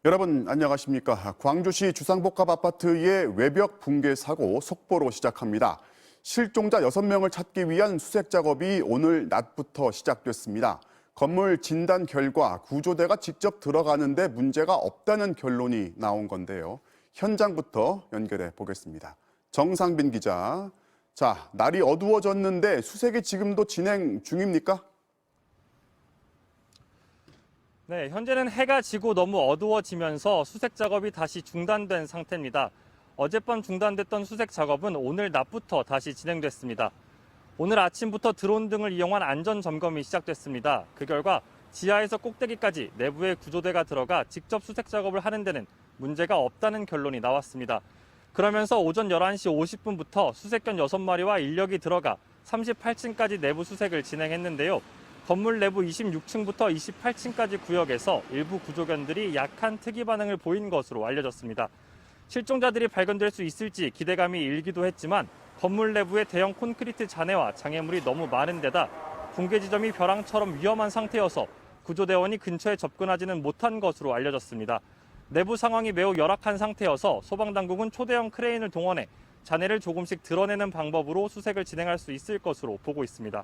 여러분 안녕하십니까? 광주시 주상복합 아파트의 외벽 붕괴 사고 속보로 시작합니다. 실종자 6명을 찾기 위한 수색 작업이 오늘 낮부터 시작됐습니다. 건물 진단 결과 구조대가 직접 들어가는데 문제가 없다는 결론이 나온 건데요. 현장부터 연결해 보겠습니다. 정상빈 기자. 자, 날이 어두워졌는데 수색이 지금도 진행 중입니까? 네, 현재는 해가 지고 너무 어두워지면서 수색 작업이 다시 중단된 상태입니다. 어젯밤 중단됐던 수색 작업은 오늘 낮부터 다시 진행됐습니다. 오늘 아침부터 드론 등을 이용한 안전 점검이 시작됐습니다. 그 결과 지하에서 꼭대기까지 내부에 구조대가 들어가 직접 수색 작업을 하는 데는 문제가 없다는 결론이 나왔습니다. 그러면서 오전 11시 50분부터 수색견 6마리와 인력이 들어가 38층까지 내부 수색을 진행했는데요. 건물 내부 26층부터 28층까지 구역에서 일부 구조견들이 약한 특이 반응을 보인 것으로 알려졌습니다. 실종자들이 발견될 수 있을지 기대감이 일기도 했지만 건물 내부에 대형 콘크리트 잔해와 장애물이 너무 많은 데다 붕괴 지점이 벼랑처럼 위험한 상태여서 구조대원이 근처에 접근하지는 못한 것으로 알려졌습니다. 내부 상황이 매우 열악한 상태여서 소방당국은 초대형 크레인을 동원해 잔해를 조금씩 드러내는 방법으로 수색을 진행할 수 있을 것으로 보고 있습니다.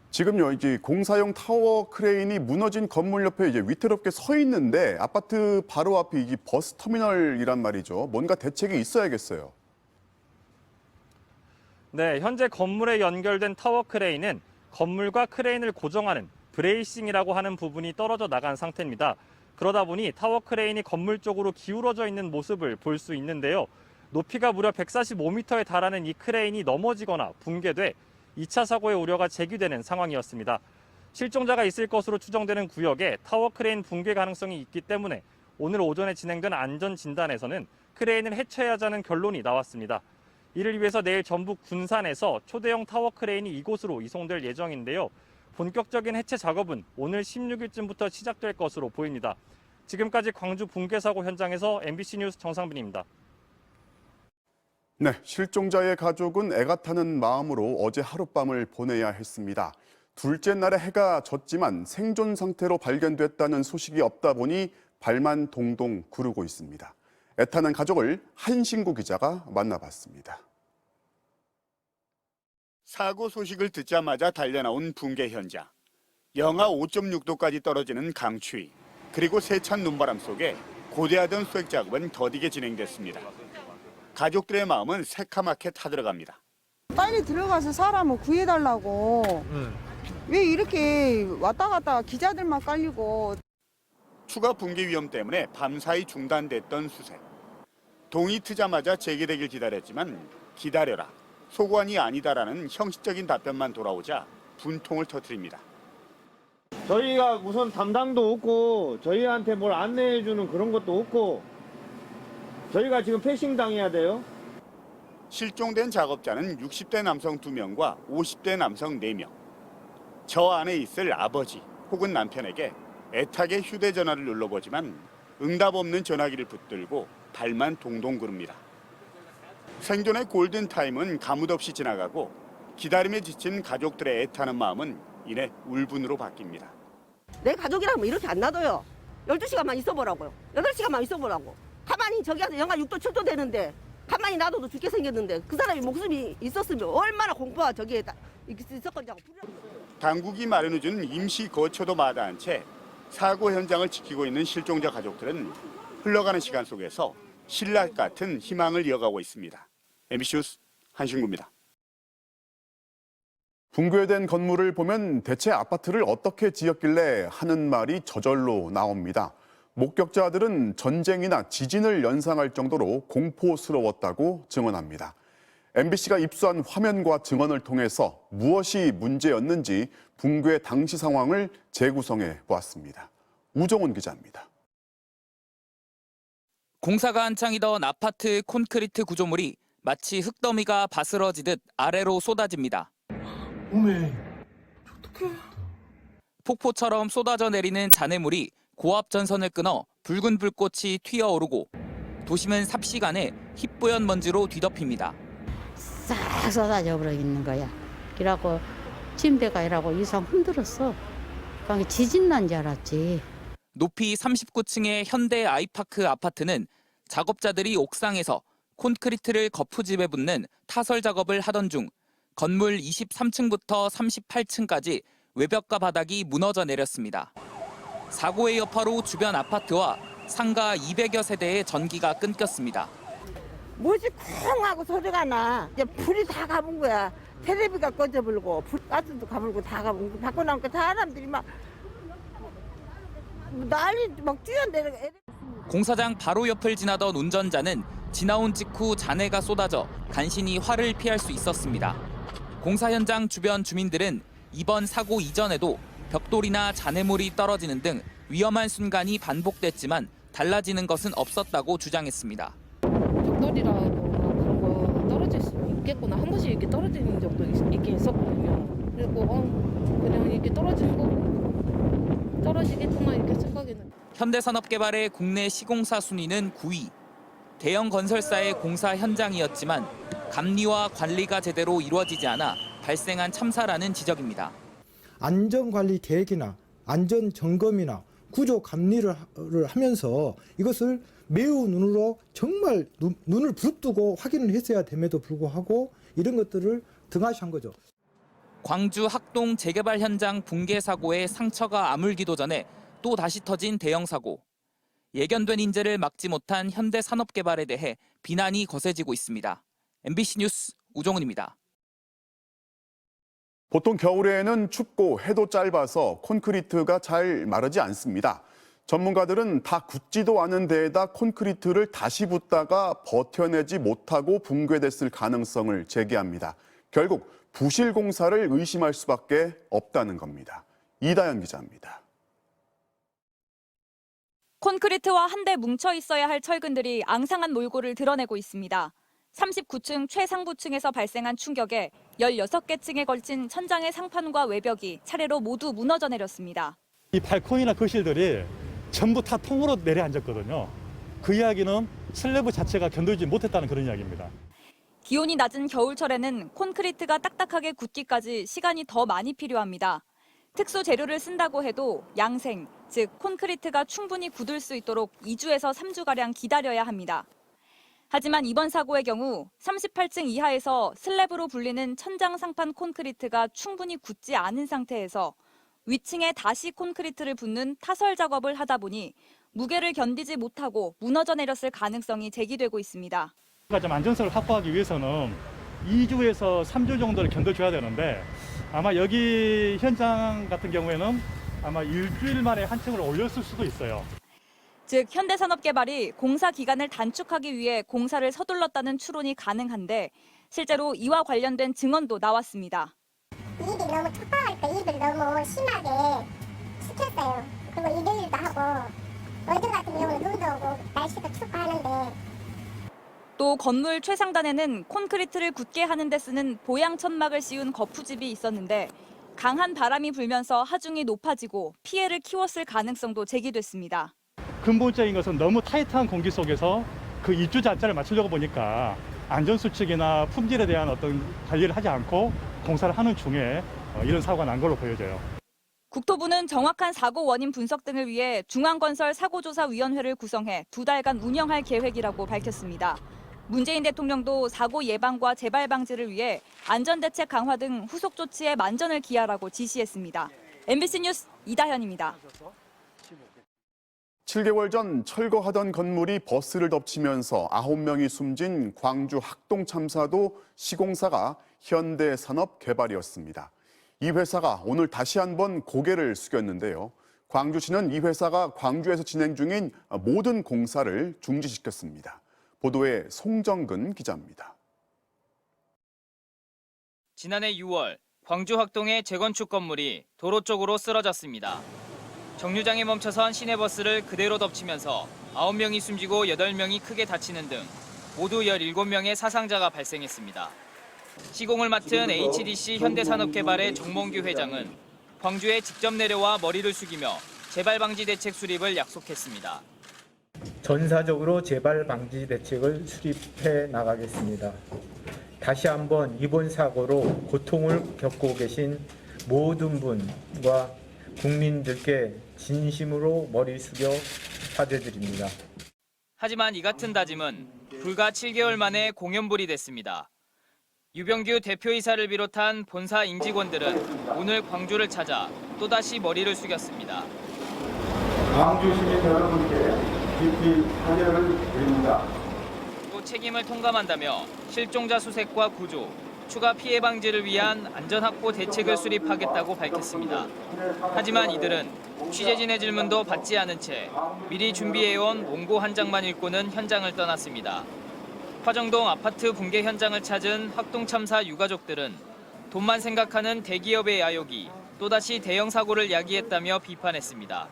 지금요, 이제 공사용 타워 크레인이 무너진 건물 옆에 이제 위태롭게 서 있는데 아파트 바로 앞이 이게 버스 터미널이란 말이죠. 뭔가 대책이 있어야겠어요. 네, 현재 건물에 연결된 타워 크레인은 건물과 크레인을 고정하는 브레이싱이라고 하는 부분이 떨어져 나간 상태입니다. 그러다 보니 타워 크레인이 건물 쪽으로 기울어져 있는 모습을 볼 수 있는데요. 높이가 무려 145m에 달하는 이 크레인이 넘어지거나 붕괴돼 2차 사고의 우려가 제기되는 상황이었습니다. 실종자가 있을 것으로 추정되는 구역에 타워 크레인 붕괴 가능성이 있기 때문에 오늘 오전에 진행된 안전 진단에서는 크레인을 해체해야 하자는 결론이 나왔습니다. 이를 위해서 내일 전북 군산에서 초대형 타워 크레인이 이곳으로 이송될 예정인데요. 본격적인 해체 작업은 오늘 16일쯤부터 시작될 것으로 보입니다. 지금까지 광주 붕괴 사고 현장에서 MBC 뉴스 정상빈입니다. 네, 실종자의 가족은 애가 타는 마음으로 어제 하룻밤을 보내야 했습니다. 둘째 날에 해가 졌지만 생존 상태로 발견됐다는 소식이 없다 보니 발만 동동 구르고 있습니다. 애타는 가족을 한신구 기자가 만나봤습니다. 사고 소식을 듣자마자 달려나온 붕괴 현장. 영하 5.6도까지 떨어지는 강추위, 그리고 세찬 눈바람 속에 고대하던 수색 작업은 더디게 진행됐습니다. 가족들의 마음은 새카맣게 타들어갑니다. 빨리 들어가서 사람을 구해달라고. 왜 이렇게 왔다 갔다 기자들만 깔리고. 추가 붕괴 위험 때문에 밤사이 중단됐던 수색. 동이 트자마자 재개되길 기다렸지만 기다려라, 소관이 아니다라는 형식적인 답변만 돌아오자 분통을 터뜨립니다. 저희가 우선 담당도 없고 저희한테 뭘 안내해주는 그런 것도 없고 저희가 지금 패싱 당해야 돼요. 실종된 작업자는 60대 남성 2명과 50대 남성 4명. 저 안에 있을 아버지 혹은 남편에게 애타게 휴대전화를 눌러보지만 응답 없는 전화기를 붙들고 발만 동동 구릅니다. 생존의 골든타임은 가뭇없이 지나가고 기다림에 지친 가족들의 애타는 마음은 이내 울분으로 바뀝니다. 내 가족이라면 이렇게 안 놔둬요. 12시간만 있어보라고요. 8시간만 있어보라고. 가만히 저기 가서 영하 6도 7도 되는데 가만히 놔둬도 죽게 생겼는데 그 사람이 목숨이 있었으면 얼마나 공포가 저기에 있었건지 하고. 당국이 마련해준 임시 거처도 마다한 채 사고 현장을 지키고 있는 실종자 가족들은 흘러가는 시간 속에서 신라 같은 희망을 이어가고 있습니다. MBC 뉴스 한신구입니다. 붕괴된 건물을 보면 대체 아파트를 어떻게 지었길래 하는 말이 저절로 나옵니다. 목격자들은 전쟁이나 지진을 연상할 정도로 공포스러웠다고 증언합니다. MBC가 입수한 화면과 증언을 통해서 무엇이 문제였는지 붕괴 당시 상황을 재구성해 보았습니다. 우정훈 기자입니다. 공사가 한창이던 아파트 콘크리트 구조물이 마치 흙더미가 바스러지듯 아래로 쏟아집니다. 어메, 어떡해. 폭포처럼 쏟아져 내리는 잔해물이 고압 전선을 끊어 붉은 불꽃이 튀어오르고 도심은 삽시간에 희뿌연 먼지로 뒤덮입니다. 싹 쏟아져 버려 있는 거야. 이라고 침대가 이라고 이상 흔들었어. 지진 난 줄 알았지. 높이 39층의 현대 아이파크 아파트는 작업자들이 옥상에서 콘크리트를 거푸집에 붙는 타설 작업을 하던 중 건물 23층부터 38층까지 외벽과 바닥이 무너져 내렸습니다. 사고의 여파로 주변 아파트와 상가 200여 세대의 전기가 끊겼습니다. 뭐지 쿵 하고 소리가 나. 이제 불이 다 가본 거야. 텔레비가 꺼져버리고 가스도 가버리고 다 가버리고 밖에 나오니까 사람들이 막 난리 막 뛰어내려. 공사장 바로 옆을 지나던 운전자는 지나온 직후 잔해가 쏟아져 간신히 화를 피할 수 있었습니다. 공사 현장 주변 주민들은 이번 사고 이전에도 벽돌이나 잔해물이 떨어지는 등 위험한 순간이 반복됐지만 달라지는 것은 없었다고 주장했습니다. 벽돌이라거나 그런 거 떨어질 수 있겠구나. 한 번씩 이렇게 떨어지는 적도 있긴 있었거든요. 그리고 그냥 이렇게 떨어지는 거 떨어지겠구나 이렇게 생각했는데. 현대산업개발의 국내 시공사 순위는 9위. 대형 건설사의 공사 현장이었지만 감리와 관리가 제대로 이루어지지 않아 발생한 참사라는 지적입니다. 안전관리 계획이나 안전점검이나 구조 감리를 하면서 이것을 매우 눈으로 정말 눈을 부릅뜨고 확인을 했어야 됨에도 불구하고 이런 것들을 등하시한 거죠. 광주 학동 재개발 현장 붕괴 사고에 상처가 아물기도 전에 또 다시 터진 대형 사고. 예견된 인재를 막지 못한 현대산업개발에 대해 비난이 거세지고 있습니다. MBC 뉴스 우종훈입니다. 보통 겨울에는 춥고 해도 짧아서 콘크리트가 잘 마르지 않습니다. 전문가들은 다 굳지도 않은 데에다 콘크리트를 다시 붓다가 버텨내지 못하고 붕괴됐을 가능성을 제기합니다. 결국 부실 공사를 의심할 수밖에 없다는 겁니다. 이다연 기자입니다. 콘크리트와 한데 뭉쳐 있어야 할 철근들이 앙상한 몰골을 드러내고 있습니다. 39층 최상부층에서 발생한 충격에 16개 층에 걸친 천장의 상판과 외벽이 차례로 모두 무너져 내렸습니다. 이 발코니나 거실들이 전부 다 통으로 내려앉았거든요. 그 이야기는 슬래브 자체가 견디지 못했다는 그런 이야기입니다. 기온이 낮은 겨울철에는 콘크리트가 딱딱하게 굳기까지 시간이 더 많이 필요합니다. 특수 재료를 쓴다고 해도 양생, 즉 콘크리트가 충분히 굳을 수 있도록 2주에서 3주가량 기다려야 합니다. 하지만 이번 사고의 경우 38층 이하에서 슬랩으로 불리는 천장 상판 콘크리트가 충분히 굳지 않은 상태에서 위층에 다시 콘크리트를 붓는 타설 작업을 하다 보니 무게를 견디지 못하고 무너져 내렸을 가능성이 제기되고 있습니다. 좀 안전성을 확보하기 위해서는 2주에서 3주 정도를 견뎌줘야 되는데 아마 여기 현장 같은 경우에는 아마 일주일 만에 한 층을 올렸을 수도 있어요. 즉 현대산업개발이 공사 기간을 단축하기 위해 공사를 서둘렀다는 추론이 가능한데 실제로 이와 관련된 증언도 나왔습니다. 일이 너무 촉박하니까 일을 너무 심하게 시켰어요. 그리고 일요일도 하고 어제 같은 경우는 눈도 오고 날씨도 춥고 하는데 또 건물 최상단에는 콘크리트를 굳게 하는 데 쓰는 보양천막을 씌운 거푸집이 있었는데 강한 바람이 불면서 하중이 높아지고 피해를 키웠을 가능성도 제기됐습니다. 근본적인 것은 너무 타이트한 공기 속에서 그 입주 잔자를 맞추려고 보니까 안전수칙이나 품질에 대한 어떤 관리를 하지 않고 공사를 하는 중에 이런 사고가 난 걸로 보여져요. 국토부는 정확한 사고 원인 분석 등을 위해 중앙건설 사고조사위원회를 구성해 2달간 운영할 계획이라고 밝혔습니다. 문재인 대통령도 사고 예방과 재발 방지를 위해 안전대책 강화 등 후속 조치에 만전을 기하라고 지시했습니다. MBC 뉴스 이다현입니다. 7개월 전 철거하던 건물이 버스를 덮치면서 9명이 숨진 광주 학동 참사도 시공사가 현대산업개발이었습니다. 이 회사가 오늘 다시 한번 고개를 숙였는데요. 광주시는 이 회사가 광주에서 진행 중인 모든 공사를 중지시켰습니다. 보도에 송정근 기자입니다. 지난해 6월 광주 학동의 재건축 건물이 도로 쪽으로 쓰러졌습니다. 정류장에 멈춰선 시내버스를 그대로 덮치면서 9명이 숨지고 8명이 크게 다치는 등 모두 17명의 사상자가 발생했습니다. 시공을 맡은 HDC 현대산업개발의 정몽규 회장은 광주에 직접 내려와 머리를 숙이며 재발 방지 대책 수립을 약속했습니다. 전사적으로 재발 방지 대책을 수립해 나가겠습니다. 다시 한번 이번 사고로 고통을 겪고 계신 모든 분과 국민들께 진심으로 머리 숙여 사죄드립니다. 하지만 이 같은 다짐은 불과 7개월 만에 공연불이 됐습니다. 유병규 대표이사를 비롯한 본사 임직원들은 오늘 광주를 찾아 또다시 머리를 숙였습니다. 광주 시민 여러분께 깊이 사죄를 드립니다. 또 책임을 통감한다며 실종자 수색과 구조, 추가 피해 방지를 위한 안전확보 대책을 수립하겠다고 밝혔습니다. 하지만 이들은 취재진의 질문도 받지 않은 채 미리 준비해온 원고 한 장만 읽고는 현장을 떠났습니다. 화정동 아파트 붕괴 현장을 찾은 학동참사 유가족들은 돈만 생각하는 대기업의 야욕이 또다시 대형 사고를 야기했다며 비판했습니다.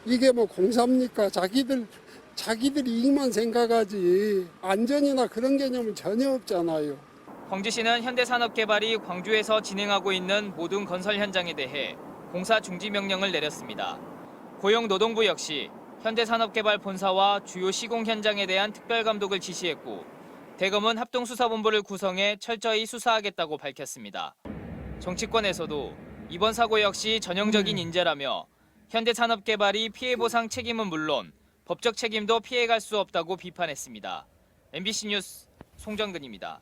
이게 뭐 공사입니까? 자기들 이익만 생각하지 안전이나 그런 개념은 전혀 없잖아요. 광주시는 현대산업개발이 광주에서 진행하고 있는 모든 건설 현장에 대해 공사 중지 명령을 내렸습니다. 고용노동부 역시 현대산업개발 본사와 주요 시공 현장에 대한 특별감독을 지시했고 대검은 합동수사본부를 구성해 철저히 수사하겠다고 밝혔습니다. 정치권에서도 이번 사고 역시 전형적인 인재라며 현대산업개발이 피해보상 책임은 물론 법적 책임도 피해갈 수 없다고 비판했습니다. MBC 뉴스 송정근입니다.